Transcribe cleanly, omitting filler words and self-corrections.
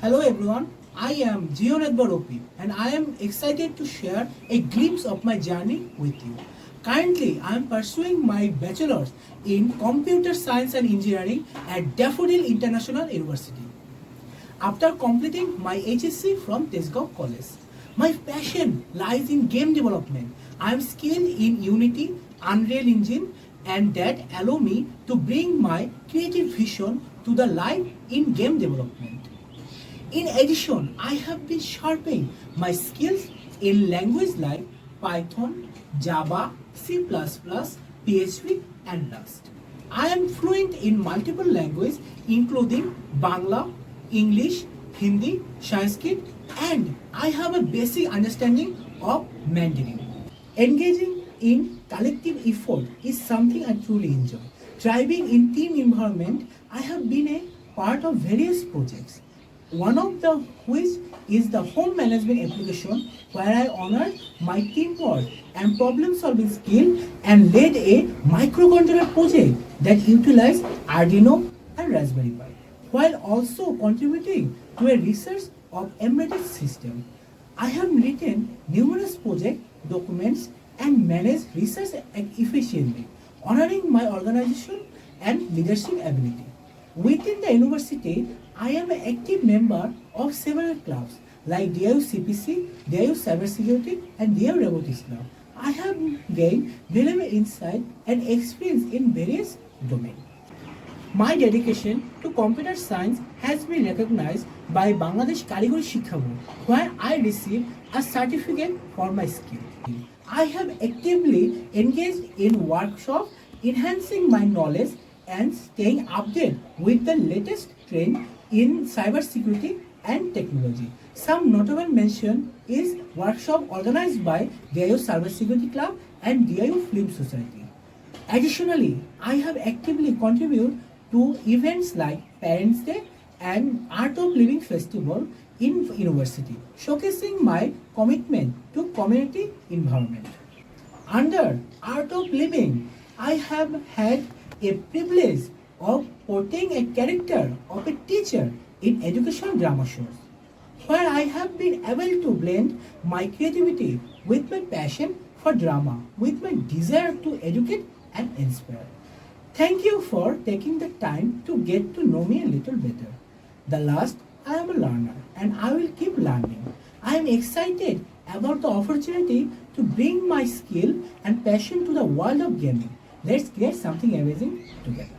Hello everyone, I am Jhion Adbar Opi and I am excited to share a glimpse of my journey with you. Currently, I am pursuing my bachelor's in Computer Science and Engineering at Daffodil International University. After completing my HSC from Tesgov College, my passion lies in game development. I am skilled in Unity, Unreal Engine, and that allow me to bring my creative vision to the life in game development. In addition, I have been sharpening my skills in languages like Python, Java, C++, PHP and Rust. I am fluent in multiple languages including Bangla, English, Hindi, Sanskrit, and I have a basic understanding of Mandarin. Engaging in collective effort is something I truly enjoy. Thriving in team environment, I have been a part of various projects. One of the which is the home management application where I honored my teamwork and problem solving skill and led a microcontroller project that utilized Arduino and Raspberry Pi, while also contributing to a research of embedded system. I have written numerous project documents and managed research efficiently, honoring my organization and leadership ability. Within the university, I am an active member of several clubs like DIU CPC, DIU Cybersecurity, and DIU Robotics Club. I have gained valuable insight and experience in various domains. My dedication to computer science has been recognized by Bangladesh Karigori Shiksha Board, where I received a certificate for my skill. I have actively engaged in workshops, enhancing my knowledge and staying updated with the latest trend in cybersecurity and technology. Some notable mention is workshop organized by DIU Cybersecurity Club and DIU Film Society. Additionally, I have actively contributed to events like Parents' Day and Art of Living Festival in university, showcasing my commitment to community involvement. Under Art of Living, I have had a privilege of portraying a character of a teacher in educational drama shows, where I have been able to blend my creativity with my passion for drama, with my desire to educate and inspire. Thank you for taking the time to get to know me a little better. The last, I am a learner and I will keep learning. I am excited about the opportunity to bring my skill and passion to the world of gaming. Let's create something amazing together.